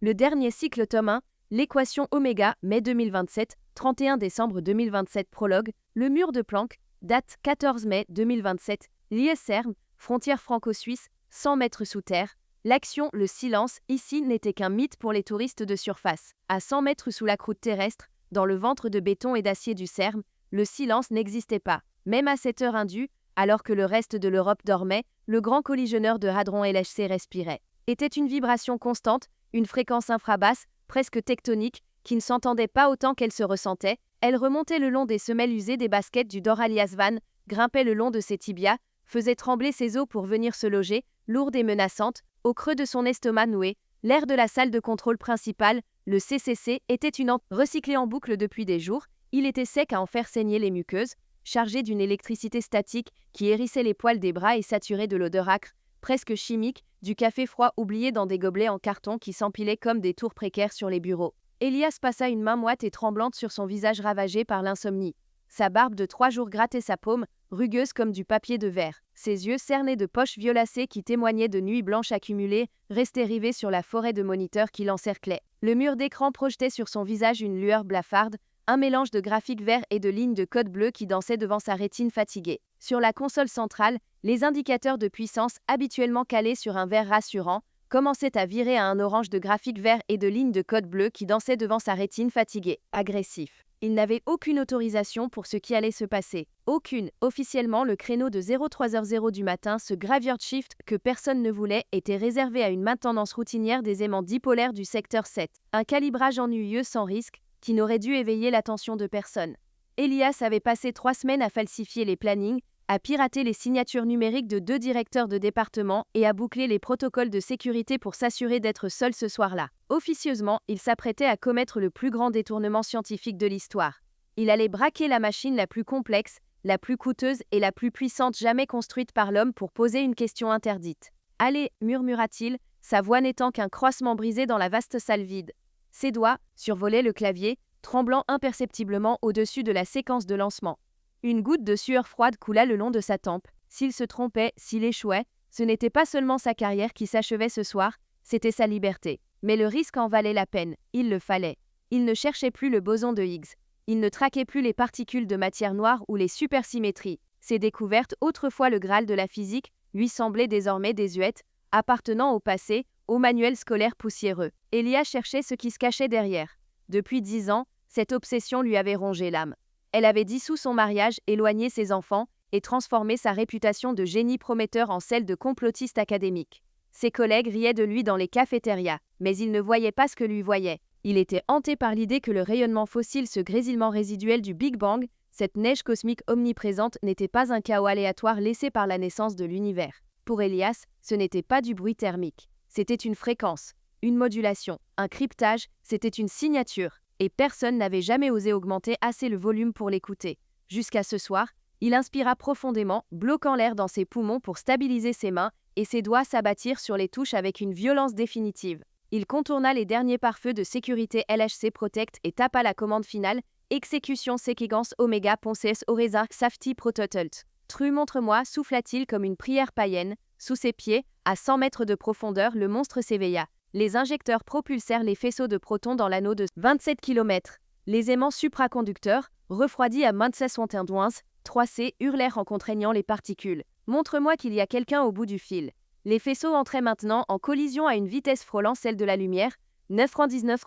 Le dernier cycle tome 1, l'équation oméga, mai 2027, 31 décembre 2027 prologue, le mur de Planck, date 14 mai 2027, l'IS-CERN, frontière franco-suisse, 100 mètres sous terre. L'action, le silence, ici n'était qu'un mythe pour les touristes de surface. À 100 mètres sous la croûte terrestre, dans le ventre de béton et d'acier du CERN, le silence n'existait pas. Même à cette heure indue, alors que le reste de l'Europe dormait, le grand collisionneur de Hadron LHC respirait. Était une vibration constante, une fréquence infrabasse, presque tectonique, qui ne s'entendait pas autant qu'elle se ressentait. Elle remontait le long des semelles usées des baskets du Doralias Van, grimpait le long de ses tibias, faisait trembler ses os pour venir se loger, lourde et menaçante, au creux de son estomac noué. L'air de la salle de contrôle principale, le CCC, était une ante recyclée en boucle depuis des jours. Il était sec à en faire saigner les muqueuses, chargé d'une électricité statique qui hérissait les poils des bras et saturé de l'odeur âcre, presque chimique, du café froid oublié dans des gobelets en carton qui s'empilaient comme des tours précaires sur les bureaux. Elias passa une main moite et tremblante sur son visage ravagé par l'insomnie. Sa barbe de 3 jours grattait sa paume, rugueuse comme du papier de verre. Ses yeux cernés de poches violacées qui témoignaient de nuits blanches accumulées, restaient rivés sur la forêt de moniteurs qui l'encerclaient. Le mur d'écran projetait sur son visage une lueur blafarde, un mélange de graphiques verts et de lignes de code bleu qui dansaient devant sa rétine fatiguée. Sur la console centrale, les indicateurs de puissance, habituellement calés sur un vert rassurant, commençaient à virer à un orange de graphiques verts et de lignes de code bleu qui dansaient devant sa rétine fatiguée. Agressif. Il n'avait aucune autorisation pour ce qui allait se passer. Aucune. Officiellement, le créneau de 03h00 du matin, ce graveyard shift que personne ne voulait, était réservé à une maintenance routinière des aimants dipolaires du secteur 7. Un calibrage ennuyeux sans risque, qui n'aurait dû éveiller l'attention de personne. Elias avait passé 3 semaines à falsifier les plannings, à pirater les signatures numériques de 2 directeurs de département et à boucler les protocoles de sécurité pour s'assurer d'être seul ce soir-là. Officieusement, il s'apprêtait à commettre le plus grand détournement scientifique de l'histoire. Il allait braquer la machine la plus complexe, la plus coûteuse et la plus puissante jamais construite par l'homme pour poser une question interdite. « Allez » murmura-t-il, sa voix n'étant qu'un croissement brisé dans la vaste salle vide. Ses doigts survolaient le clavier, tremblant imperceptiblement au-dessus de la séquence de lancement. Une goutte de sueur froide coula le long de sa tempe. S'il se trompait, s'il échouait, ce n'était pas seulement sa carrière qui s'achevait ce soir, c'était sa liberté. Mais le risque en valait la peine, il le fallait. Il ne cherchait plus le boson de Higgs. Il ne traquait plus les particules de matière noire ou les supersymétries. Ces découvertes, autrefois le Graal de la physique, lui semblaient désormais désuètes, appartenant au passé, au manuel scolaire poussiéreux. Elias cherchait ce qui se cachait derrière. Depuis 10 ans, cette obsession lui avait rongé l'âme. Elle avait dissous son mariage, éloigné ses enfants, et transformé sa réputation de génie prometteur en celle de complotiste académique. Ses collègues riaient de lui dans les cafétérias, mais il ne voyait pas ce que lui voyait. Il était hanté par l'idée que le rayonnement fossile, ce grésillement résiduel du Big Bang, cette neige cosmique omniprésente, n'était pas un chaos aléatoire laissé par la naissance de l'univers. Pour Elias, ce n'était pas du bruit thermique. C'était une fréquence, une modulation, un cryptage, c'était une signature. Et personne n'avait jamais osé augmenter assez le volume pour l'écouter. Jusqu'à ce soir, il inspira profondément, bloquant l'air dans ses poumons pour stabiliser ses mains, et ses doigts s'abattirent sur les touches avec une violence définitive. Il contourna les derniers pare-feux de sécurité LHC Protect et tapa la commande finale, Exécution Séquence Omega Ponces Oreza Safety Prototult. Tru montre-moi, souffla-t-il comme une prière païenne. Sous ses pieds, à 100 mètres de profondeur, le monstre s'éveilla. Les injecteurs propulsèrent les faisceaux de protons dans l'anneau de 27 km. Les aimants supraconducteurs, refroidis à 3C, hurlèrent en contraignant les particules. « Montre-moi qu'il y a quelqu'un au bout du fil. » Les faisceaux entraient maintenant en collision à une vitesse frôlant celle de la lumière, 919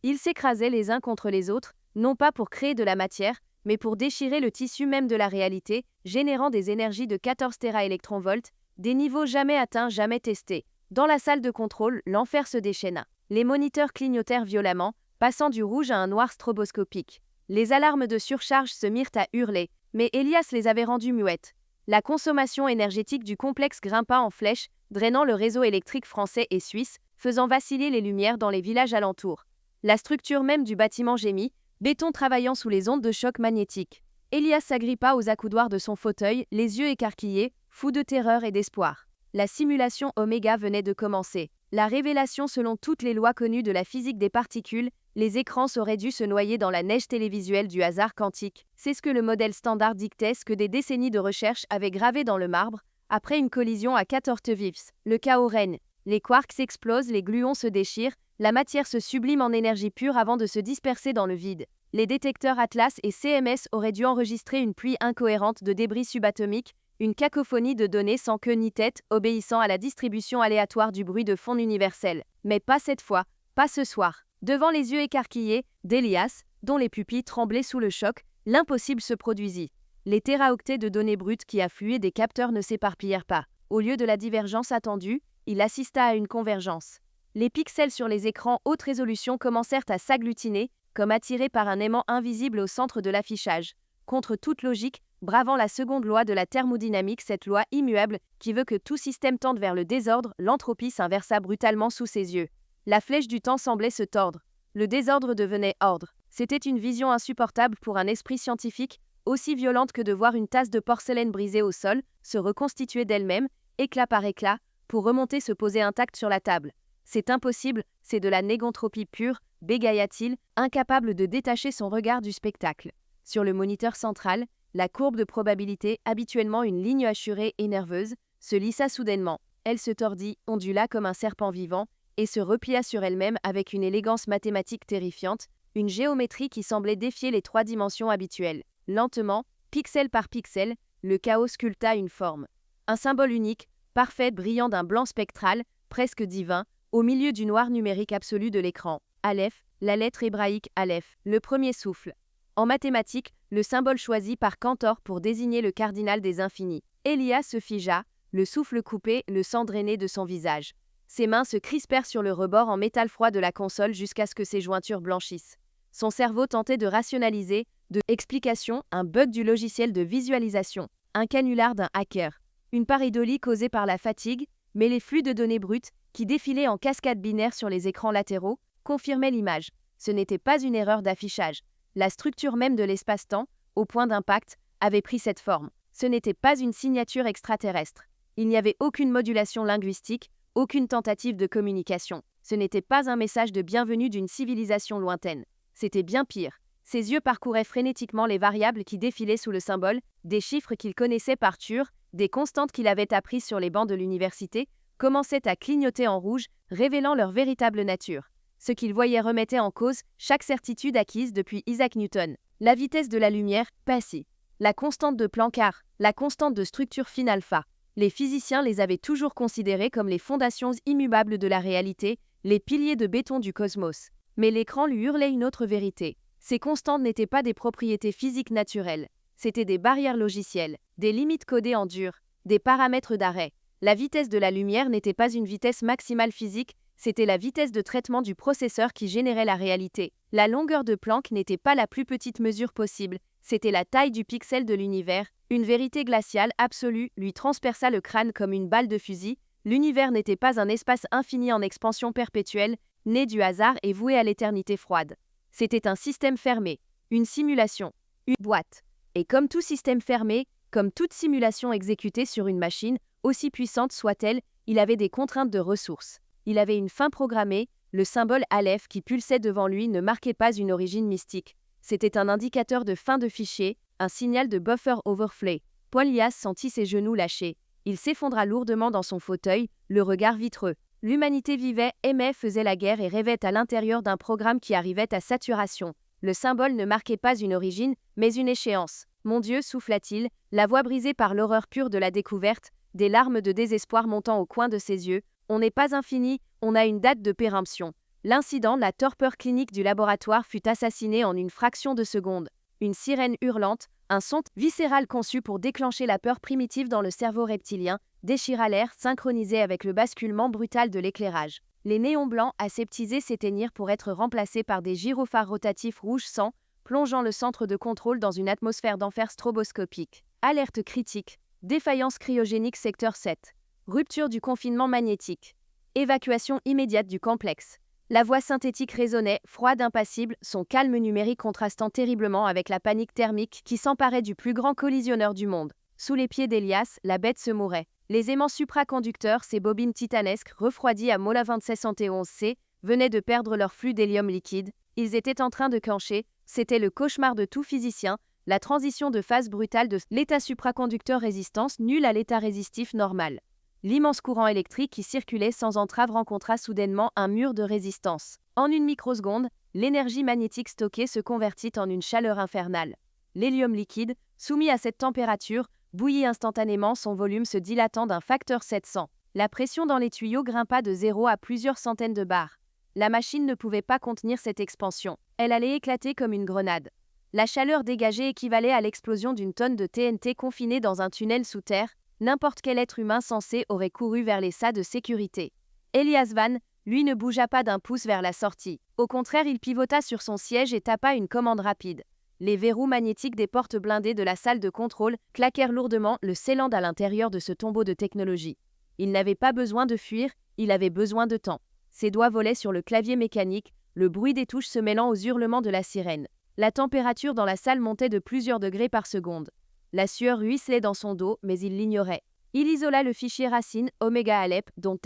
Ils s'écrasaient les uns contre les autres, non pas pour créer de la matière, mais pour déchirer le tissu même de la réalité, générant des énergies de 14 téraélectronvolts, des niveaux jamais atteints, jamais testés. Dans la salle de contrôle, l'enfer se déchaîna. Les moniteurs clignotèrent violemment, passant du rouge à un noir stroboscopique. Les alarmes de surcharge se mirent à hurler, mais Elias les avait rendues muettes. La consommation énergétique du complexe grimpa en flèche, drainant le réseau électrique français et suisse, faisant vaciller les lumières dans les villages alentours. La structure même du bâtiment gémit, béton travaillant sous les ondes de choc magnétique. Elias s'agrippa aux accoudoirs de son fauteuil, les yeux écarquillés, fou de terreur et d'espoir. La simulation Oméga venait de commencer. La révélation selon toutes les lois connues de la physique des particules, les écrans auraient dû se noyer dans la neige télévisuelle du hasard quantique. C'est ce que le modèle standard dictait, ce que des décennies de recherche avaient gravé dans le marbre, après une collision à 14 vifs. Le chaos règne. Les quarks explosent, les gluons se déchirent, la matière se sublime en énergie pure avant de se disperser dans le vide. Les détecteurs Atlas et CMS auraient dû enregistrer une pluie incohérente de débris subatomiques, une cacophonie de données sans queue ni tête, obéissant à la distribution aléatoire du bruit de fond universel. Mais pas cette fois, pas ce soir. Devant les yeux écarquillés d'Elias, dont les pupilles tremblaient sous le choc, l'impossible se produisit. Les téraoctets de données brutes qui affluaient des capteurs ne s'éparpillèrent pas. Au lieu de la divergence attendue, il assista à une convergence. Les pixels sur les écrans haute résolution commencèrent à s'agglutiner, comme attirés par un aimant invisible au centre de l'affichage. Contre toute logique, bravant la seconde loi de la thermodynamique, cette loi immuable qui veut que tout système tende vers le désordre, l'entropie s'inversa brutalement sous ses yeux. La flèche du temps semblait se tordre. Le désordre devenait ordre. C'était une vision insupportable pour un esprit scientifique, aussi violente que de voir une tasse de porcelaine brisée au sol, se reconstituer d'elle-même, éclat par éclat, pour remonter se poser intacte sur la table. C'est impossible, c'est de la négantropie pure, bégaya-t-il, incapable de détacher son regard du spectacle. Sur le moniteur central, la courbe de probabilité, habituellement une ligne hachurée et nerveuse, se lissa soudainement. Elle se tordit, ondula comme un serpent vivant, et se replia sur elle-même avec une élégance mathématique terrifiante, une géométrie qui semblait défier les 3 dimensions habituelles. Lentement, pixel par pixel, le chaos sculpta une forme. Un symbole unique, parfait, brillant d'un blanc spectral, presque divin, au milieu du noir numérique absolu de l'écran. Aleph, la lettre hébraïque Aleph, le premier souffle. En mathématiques, le symbole choisi par Cantor pour désigner le cardinal des infinis. Elias se figea, le souffle coupé, le sang drainé de son visage. Ses mains se crispèrent sur le rebord en métal froid de la console jusqu'à ce que ses jointures blanchissent. Son cerveau tentait de rationaliser, de explication, un bug du logiciel de visualisation, un canular d'un hacker, une pareidolie causée par la fatigue, mais les flux de données brutes, qui défilaient en cascade binaire sur les écrans latéraux, confirmaient l'image. Ce n'était pas une erreur d'affichage. La structure même de l'espace-temps, au point d'impact, avait pris cette forme. Ce n'était pas une signature extraterrestre. Il n'y avait aucune modulation linguistique, aucune tentative de communication. Ce n'était pas un message de bienvenue d'une civilisation lointaine. C'était bien pire. Ses yeux parcouraient frénétiquement les variables qui défilaient sous le symbole, des chiffres qu'il connaissait par cœur, des constantes qu'il avait apprises sur les bancs de l'université, commençaient à clignoter en rouge, révélant leur véritable nature. Ce qu'il voyait remettait en cause chaque certitude acquise depuis Isaac Newton. La vitesse de la lumière, passée. La constante de Plancard, la constante de structure fine alpha. Les physiciens les avaient toujours considérées comme les fondations immuables de la réalité, les piliers de béton du cosmos. Mais l'écran lui hurlait une autre vérité. Ces constantes n'étaient pas des propriétés physiques naturelles. C'étaient des barrières logicielles, des limites codées en dur, des paramètres d'arrêt. La vitesse de la lumière n'était pas une vitesse maximale physique, c'était la vitesse de traitement du processeur qui générait la réalité. La longueur de Planck n'était pas la plus petite mesure possible, c'était la taille du pixel de l'univers. Une vérité glaciale absolue lui transperça le crâne comme une balle de fusil. L'univers n'était pas un espace infini en expansion perpétuelle, né du hasard et voué à l'éternité froide. C'était un système fermé, une simulation, une boîte. Et comme tout système fermé, comme toute simulation exécutée sur une machine, aussi puissante soit-elle, il avait des contraintes de ressources. Il avait une fin programmée, le symbole Aleph qui pulsait devant lui ne marquait pas une origine mystique. C'était un indicateur de fin de fichier, un signal de buffer overflow. Elias sentit ses genoux lâcher. Il s'effondra lourdement dans son fauteuil, le regard vitreux. L'humanité vivait, aimait, faisait la guerre et rêvait à l'intérieur d'un programme qui arrivait à saturation. Le symbole ne marquait pas une origine, mais une échéance. Mon Dieu, souffla-t-il, la voix brisée par l'horreur pure de la découverte, des larmes de désespoir montant au coin de ses yeux. On n'est pas infini, on a une date de péremption. L'incident, la torpeur clinique du laboratoire fut assassiné en une fraction de seconde. Une sirène hurlante, un son viscéral conçu pour déclencher la peur primitive dans le cerveau reptilien, déchira l'air, synchronisé avec le basculement brutal de l'éclairage. Les néons blancs aseptisés s'éteignirent pour être remplacés par des gyrophares rotatifs rouge sang, plongeant le centre de contrôle dans une atmosphère d'enfer stroboscopique. Alerte critique. Défaillance cryogénique secteur 7. Rupture du confinement magnétique. Évacuation immédiate du complexe. La voix synthétique résonnait, froide, impassible, son calme numérique contrastant terriblement avec la panique thermique qui s'emparait du plus grand collisionneur du monde. Sous les pieds d'Elias, la bête se mourait. Les aimants supraconducteurs, ces bobines titanesques, refroidies à Mola 2071C, venaient de perdre leur flux d'hélium liquide. Ils étaient en train de cancher. C'était le cauchemar de tout physicien, la transition de phase brutale de l'état supraconducteur résistance nulle à l'état résistif normal. L'immense courant électrique qui circulait sans entrave rencontra soudainement un mur de résistance. En une microseconde, l'énergie magnétique stockée se convertit en une chaleur infernale. L'hélium liquide, soumis à cette température, bouillit instantanément, son volume se dilatant d'un facteur 700. La pression dans les tuyaux grimpa de 0 à plusieurs centaines de bars. La machine ne pouvait pas contenir cette expansion. Elle allait éclater comme une grenade. La chaleur dégagée équivalait à l'explosion d'une tonne de TNT confinée dans un tunnel sous terre. N'importe quel être humain sensé aurait couru vers les sas de sécurité. Elias Van, lui, ne bougea pas d'un pouce vers la sortie. Au contraire, il pivota sur son siège et tapa une commande rapide. Les verrous magnétiques des portes blindées de la salle de contrôle claquèrent lourdement, le scellant à l'intérieur de ce tombeau de technologie. Il n'avait pas besoin de fuir, il avait besoin de temps. Ses doigts volaient sur le clavier mécanique, le bruit des touches se mêlant aux hurlements de la sirène. La température dans la salle montait de plusieurs degrés par seconde. La sueur ruisselait dans son dos, mais il l'ignorait. Il isola le fichier racine Omega Alep, dont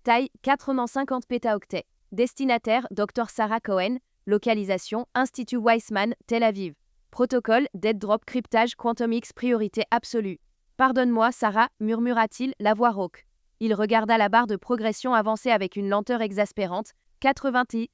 taille 450 pétaoctets. Destinataire Dr Sarah Cohen. Localisation Institut Weizmann, Tel Aviv. Protocole Dead Drop Cryptage Quantum X priorité absolue. Pardonne-moi, Sarah, murmura-t-il, la voix rauque. Il regarda la barre de progression avancer avec une lenteur exaspérante. 90.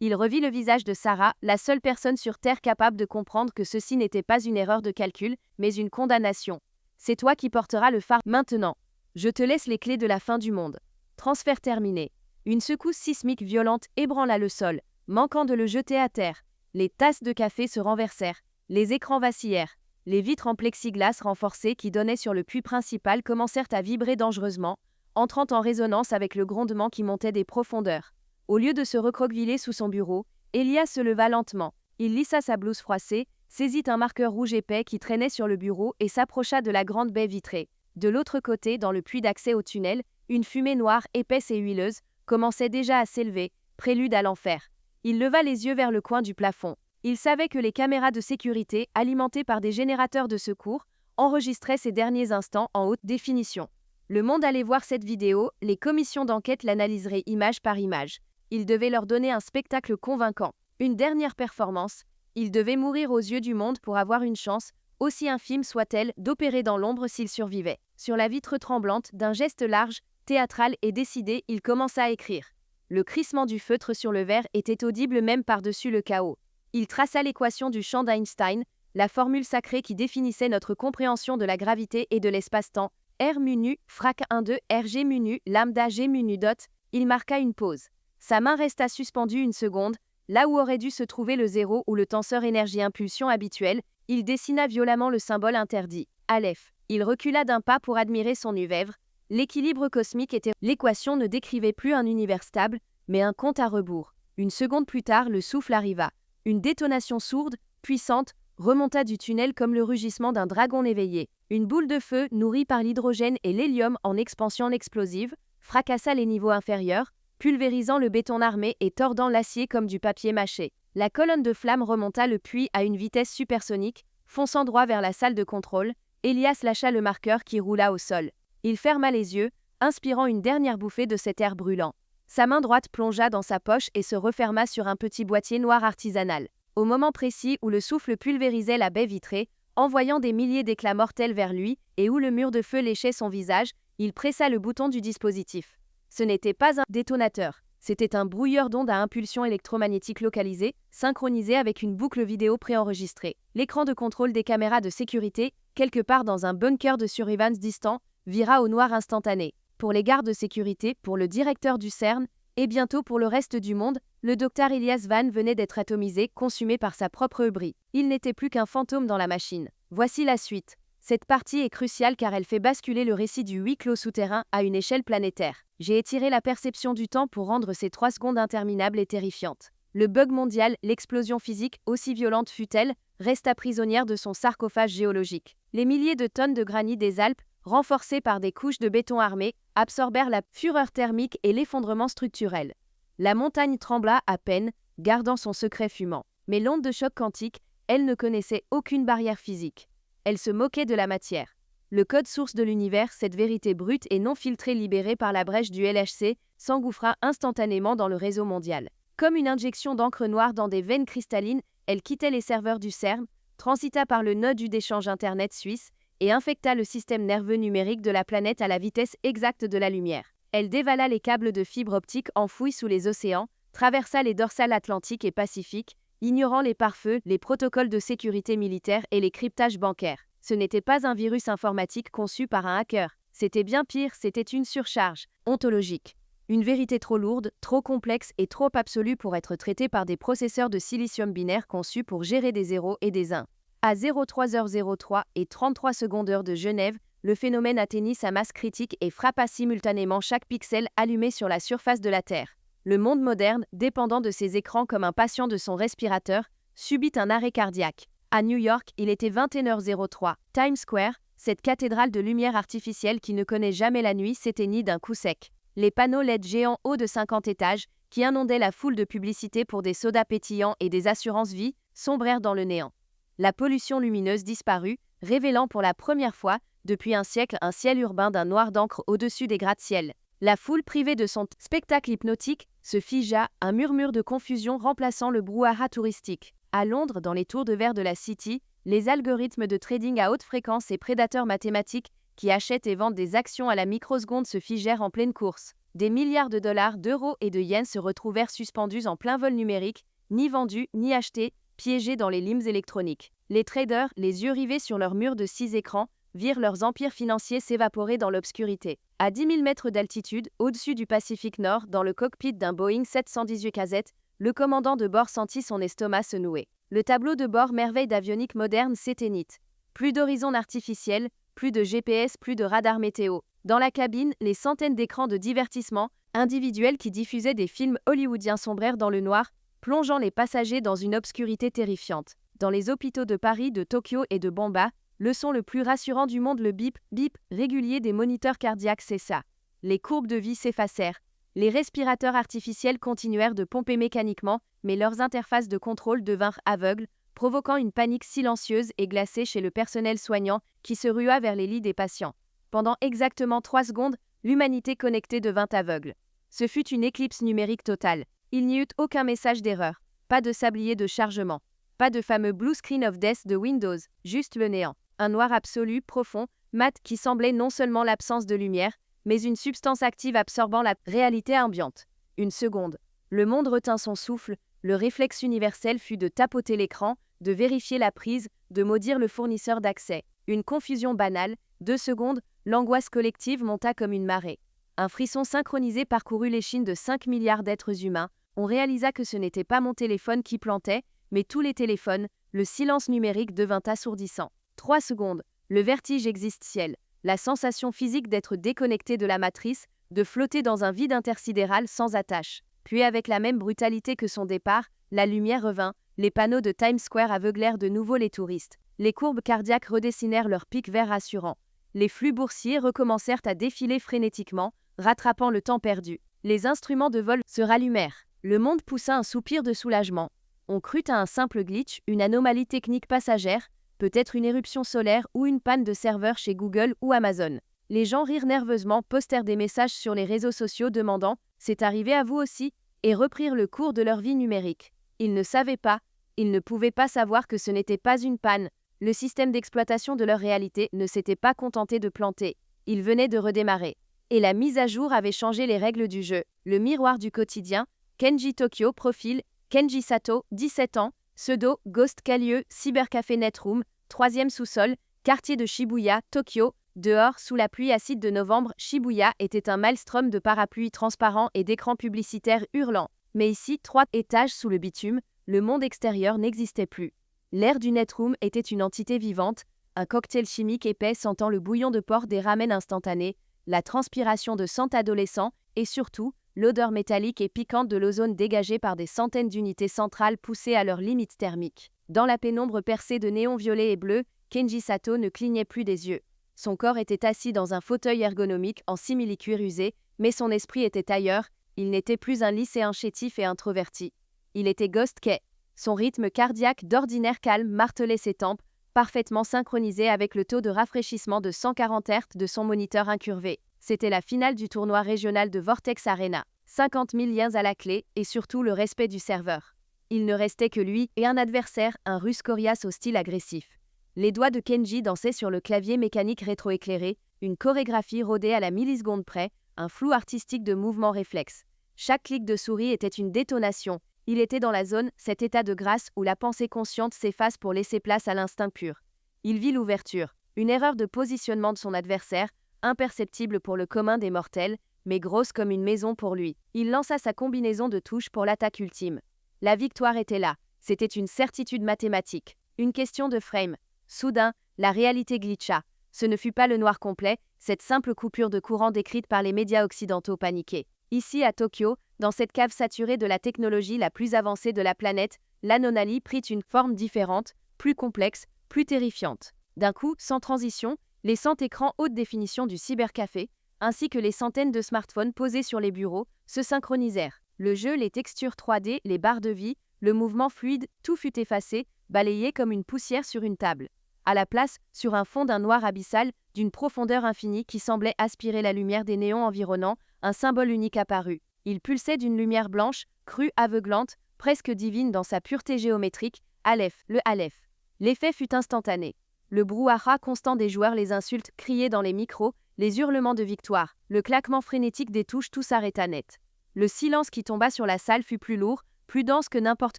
Il revit le visage de Sarah, la seule personne sur Terre capable de comprendre que ceci n'était pas une erreur de calcul, mais une condamnation. C'est toi qui porteras le phare maintenant. Je te laisse les clés de la fin du monde. Transfert terminé. Une secousse sismique violente ébranla le sol, manquant de le jeter à terre. Les tasses de café se renversèrent. Les écrans vacillèrent. Les vitres en plexiglas renforcées qui donnaient sur le puits principal commencèrent à vibrer dangereusement, entrant en résonance avec le grondement qui montait des profondeurs. Au lieu de se recroqueviller sous son bureau, Elias se leva lentement. Il lissa sa blouse froissée, saisit un marqueur rouge épais qui traînait sur le bureau et s'approcha de la grande baie vitrée. De l'autre côté, dans le puits d'accès au tunnel, une fumée noire, épaisse et huileuse, commençait déjà à s'élever, prélude à l'enfer. Il leva les yeux vers le coin du plafond. Il savait que les caméras de sécurité, alimentées par des générateurs de secours, enregistraient ces derniers instants en haute définition. Le monde allait voir cette vidéo, les commissions d'enquête l'analyseraient image par image. Il devait leur donner un spectacle convaincant, une dernière performance. Il devait mourir aux yeux du monde pour avoir une chance, aussi infime soit-elle, d'opérer dans l'ombre s'il survivait. Sur la vitre tremblante, d'un geste large, théâtral et décidé, il commença à écrire. Le crissement du feutre sur le verre était audible même par-dessus le chaos. Il traça l'équation du champ d'Einstein, la formule sacrée qui définissait notre compréhension de la gravité et de l'espace-temps. R mu nu, frac 1-2, RG mu nu, lambda G mu nu dot. Il marqua une pause. Sa main resta suspendue une seconde, là où aurait dû se trouver le zéro ou le tenseur énergie-impulsion habituel. Il dessina violemment le symbole interdit, Aleph. Il recula d'un pas pour admirer son uvèvre. L'équilibre cosmique était... L'équation ne décrivait plus un univers stable, mais un compte à rebours. Une seconde plus tard, le souffle arriva. Une détonation sourde, puissante, remonta du tunnel comme le rugissement d'un dragon éveillé. Une boule de feu, nourrie par l'hydrogène et l'hélium en expansion explosive, fracassa les niveaux inférieurs, pulvérisant le béton armé et tordant l'acier comme du papier mâché. La colonne de flammes remonta le puits à une vitesse supersonique, fonçant droit vers la salle de contrôle. Elias lâcha le marqueur qui roula au sol. Il ferma les yeux, inspirant une dernière bouffée de cet air brûlant. Sa main droite plongea dans sa poche et se referma sur un petit boîtier noir artisanal. Au moment précis où le souffle pulvérisait la baie vitrée, envoyant des milliers d'éclats mortels vers lui, et où le mur de feu léchait son visage, il pressa le bouton du dispositif. Ce n'était pas un détonateur, c'était un brouilleur d'ondes à impulsion électromagnétique localisée, synchronisé avec une boucle vidéo préenregistrée. L'écran de contrôle des caméras de sécurité, quelque part dans un bunker de surveillance distant, vira au noir instantané. Pour les gardes de sécurité, pour le directeur du CERN, et bientôt pour le reste du monde, le docteur Elias Van venait d'être atomisé, consumé par sa propre eubrie. Il n'était plus qu'un fantôme dans la machine. Voici la suite. Cette partie est cruciale car elle fait basculer le récit du huis clos souterrain à une échelle planétaire. J'ai étiré la perception du temps pour rendre ces 3 secondes interminables et terrifiantes. Le bug mondial, l'explosion physique, aussi violente fut-elle, resta prisonnière de son sarcophage géologique. Les milliers de tonnes de granit des Alpes, renforcés par des couches de béton armé, absorbèrent la fureur thermique et l'effondrement structurel. La montagne trembla à peine, gardant son secret fumant. Mais l'onde de choc quantique, elle ne connaissait aucune barrière physique. Elle se moquait de la matière. Le code source de l'univers, cette vérité brute et non filtrée libérée par la brèche du LHC, s'engouffra instantanément dans le réseau mondial. Comme une injection d'encre noire dans des veines cristallines, elle quittait les serveurs du CERN, transita par le node d'échange Internet suisse, et infecta le système nerveux numérique de la planète à la vitesse exacte de la lumière. Elle dévala les câbles de fibre optique enfouis sous les océans, traversa les dorsales atlantiques et pacifiques, ignorant les pare-feux, les protocoles de sécurité militaire et les cryptages bancaires. Ce n'était pas un virus informatique conçu par un hacker. C'était bien pire, c'était une surcharge ontologique. Une vérité trop lourde, trop complexe et trop absolue pour être traitée par des processeurs de silicium binaire conçus pour gérer des 0 et des 1. À 03h03 et 33 secondes heure de Genève, le phénomène atteignit sa masse critique et frappa simultanément chaque pixel allumé sur la surface de la Terre. Le monde moderne, dépendant de ses écrans comme un patient de son respirateur, subit un arrêt cardiaque. À New York, il était 21h03. Times Square, cette cathédrale de lumière artificielle qui ne connaît jamais la nuit, s'éteignit d'un coup sec. Les panneaux LED géants hauts de 50 étages, qui inondaient la foule de publicités pour des sodas pétillants et des assurances-vie, sombrèrent dans le néant. La pollution lumineuse disparut, révélant pour la première fois, depuis un siècle, un ciel urbain d'un noir d'encre au-dessus des gratte-ciel. La foule, privée de son spectacle hypnotique, se figea, un murmure de confusion remplaçant le brouhaha touristique. À Londres, dans les tours de verre de la City, les algorithmes de trading à haute fréquence et prédateurs mathématiques qui achètent et vendent des actions à la microseconde se figèrent en pleine course. Des milliards de dollars, d'euros et de yens se retrouvèrent suspendus en plein vol numérique, ni vendus, ni achetés, piégés dans les limbes électroniques. Les traders, les yeux rivés sur leurs murs de 6 écrans, virent leurs empires financiers s'évaporer dans l'obscurité. À 10 000 mètres d'altitude, au-dessus du Pacifique Nord, dans le cockpit d'un Boeing 718 KZ, le commandant de bord sentit son estomac se nouer. Le tableau de bord merveille d'avionique moderne s'éteignit. Plus d'horizon artificiel, plus de GPS, plus de radar météo. Dans la cabine, les centaines d'écrans de divertissement individuels qui diffusaient des films hollywoodiens sombrèrent dans le noir, plongeant les passagers dans une obscurité terrifiante. Dans les hôpitaux de Paris, de Tokyo et de Bomba, le son le plus rassurant du monde, le bip, bip, régulier des moniteurs cardiaques cessa. Les courbes de vie s'effacèrent. Les respirateurs artificiels continuèrent de pomper mécaniquement, mais leurs interfaces de contrôle devinrent aveugles, provoquant une panique silencieuse et glacée chez le personnel soignant qui se rua vers les lits des patients. Pendant exactement 3 secondes, l'humanité connectée devint aveugle. Ce fut une éclipse numérique totale. Il n'y eut aucun message d'erreur, pas de sablier de chargement, pas de fameux Blue Screen of Death de Windows, juste le néant. Un noir absolu, profond, mat qui semblait non seulement l'absence de lumière, mais une substance active absorbant la réalité ambiante. Une seconde. Le monde retint son souffle, le réflexe universel fut de tapoter l'écran, de vérifier la prise, de maudire le fournisseur d'accès. Une confusion banale, 2 secondes, l'angoisse collective monta comme une marée. Un frisson synchronisé parcourut l'échine de 5 milliards d'êtres humains. On réalisa que ce n'était pas mon téléphone qui plantait, mais tous les téléphones. Le silence numérique devint assourdissant. 3 secondes, le vertige existentiel, la sensation physique d'être déconnecté de la matrice, de flotter dans un vide intersidéral sans attache. Puis avec la même brutalité que son départ, la lumière revint, les panneaux de Times Square aveuglèrent de nouveau les touristes. Les courbes cardiaques redessinèrent leurs pics verts rassurants. Les flux boursiers recommencèrent à défiler frénétiquement, rattrapant le temps perdu. Les instruments de vol se rallumèrent. Le monde poussa un soupir de soulagement. On crut à un simple glitch, une anomalie technique passagère, peut-être une éruption solaire ou une panne de serveur chez Google ou Amazon. Les gens rirent nerveusement, postèrent des messages sur les réseaux sociaux demandant « C'est arrivé à vous aussi ?» et reprirent le cours de leur vie numérique. Ils ne savaient pas, ils ne pouvaient pas savoir que ce n'était pas une panne. Le système d'exploitation de leur réalité ne s'était pas contenté de planter. Il venait de redémarrer. Et la mise à jour avait changé les règles du jeu. Le miroir du quotidien, Kenji Tokyo, profil, Kenji Sato, 17 ans, pseudo, Ghost Kalieu, Cybercafé Netroom, 3e sous-sol, quartier de Shibuya, Tokyo. Dehors, sous la pluie acide de novembre, Shibuya était un maelstrom de parapluies transparents et d'écrans publicitaires hurlants. Mais ici, 3 étages sous le bitume, le monde extérieur n'existait plus. L'air du Netroom était une entité vivante, un cocktail chimique épais sentant le bouillon de porc des ramen instantanés, la transpiration de 100 adolescents et surtout, l'odeur métallique et piquante de l'ozone dégagée par des centaines d'unités centrales poussées à leur limite thermique. Dans la pénombre percée de néons violets et bleus, Kenji Sato ne clignait plus des yeux. Son corps était assis dans un fauteuil ergonomique en simili-cuir usé, mais son esprit était ailleurs, il n'était plus un lycéen chétif et introverti. Il était Ghost Kay. Son rythme cardiaque d'ordinaire calme martelait ses tempes, parfaitement synchronisé avec le taux de rafraîchissement de 140 Hz de son moniteur incurvé. C'était la finale du tournoi régional de Vortex Arena. 50 000 liens à la clé et surtout le respect du serveur. Il ne restait que lui et un adversaire, un russe coriace au style agressif. Les doigts de Kenji dansaient sur le clavier mécanique rétroéclairé, une chorégraphie rodée à la milliseconde près, un flou artistique de mouvements réflexes. Chaque clic de souris était une détonation. Il était dans la zone, cet état de grâce où la pensée consciente s'efface pour laisser place à l'instinct pur. Il vit l'ouverture, une erreur de positionnement de son adversaire, imperceptible pour le commun des mortels, mais grosse comme une maison pour lui. Il lança sa combinaison de touches pour l'attaque ultime. La victoire était là, c'était une certitude mathématique, une question de frame. Soudain, la réalité glitcha. Ce ne fut pas le noir complet, cette simple coupure de courant décrite par les médias occidentaux paniqués. Ici à Tokyo, dans cette cave saturée de la technologie la plus avancée de la planète, l'anomalie prit une forme différente, plus complexe, plus terrifiante. D'un coup, sans transition, les 100 écrans haute définition du cybercafé, ainsi que les centaines de smartphones posés sur les bureaux, se synchronisèrent. Le jeu, les textures 3D, les barres de vie, le mouvement fluide, tout fut effacé, balayé comme une poussière sur une table. À la place, sur un fond d'un noir abyssal, d'une profondeur infinie qui semblait aspirer la lumière des néons environnants, un symbole unique apparut. Il pulsait d'une lumière blanche, crue, aveuglante, presque divine dans sa pureté géométrique, Aleph, le Aleph. L'effet fut instantané. Le brouhaha constant des joueurs, les insultes criées dans les micros, les hurlements de victoire, le claquement frénétique des touches, tout s'arrêta net. Le silence qui tomba sur la salle fut plus lourd, plus dense que n'importe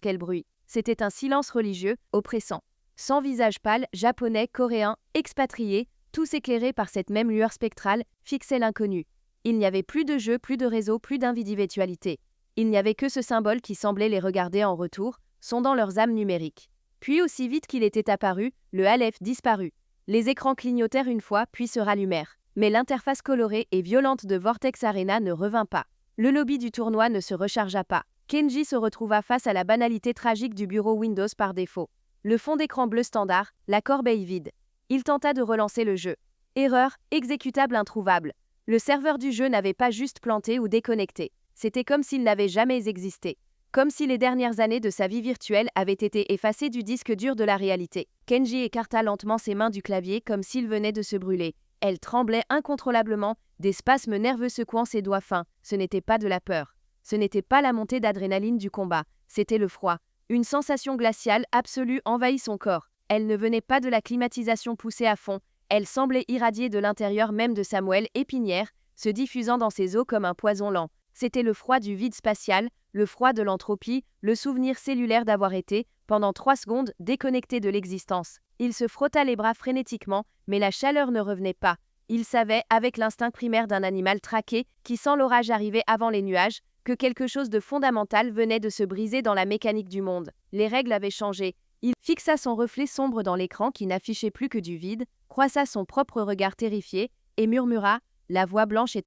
quel bruit. C'était un silence religieux, oppressant. 100 visages pâles, japonais, coréens, expatriés, tous éclairés par cette même lueur spectrale, fixaient l'inconnu. Il n'y avait plus de jeu, plus de réseau, plus d'individualité. Il n'y avait que ce symbole qui semblait les regarder en retour, sondant leurs âmes numériques. Puis aussi vite qu'il était apparu, le Aleph disparut. Les écrans clignotèrent une fois, puis se rallumèrent. Mais l'interface colorée et violente de Vortex Arena ne revint pas. Le lobby du tournoi ne se rechargea pas. Kenji se retrouva face à la banalité tragique du bureau Windows par défaut. Le fond d'écran bleu standard, la corbeille vide. Il tenta de relancer le jeu. Erreur, exécutable introuvable. Le serveur du jeu n'avait pas juste planté ou déconnecté. C'était comme s'il n'avait jamais existé. Comme si les dernières années de sa vie virtuelle avaient été effacées du disque dur de la réalité. Kenji écarta lentement ses mains du clavier comme s'il venait de se brûler. Elle tremblait incontrôlablement, des spasmes nerveux secouant ses doigts fins. Ce n'était pas de la peur. Ce n'était pas la montée d'adrénaline du combat. C'était le froid. Une sensation glaciale absolue envahit son corps. Elle ne venait pas de la climatisation poussée à fond. Elle semblait irradier de l'intérieur même de sa moelle épinière, se diffusant dans ses os comme un poison lent. C'était le froid du vide spatial, le froid de l'entropie, le souvenir cellulaire d'avoir été, pendant 3 secondes, déconnecté de l'existence. Il se frotta les bras frénétiquement, mais la chaleur ne revenait pas. Il savait, avec l'instinct primaire d'un animal traqué, qui sent l'orage arriver avant les nuages, que quelque chose de fondamental venait de se briser dans la mécanique du monde. Les règles avaient changé. Il fixa son reflet sombre dans l'écran qui n'affichait plus que du vide, croissa son propre regard terrifié, et murmura, la voix blanche et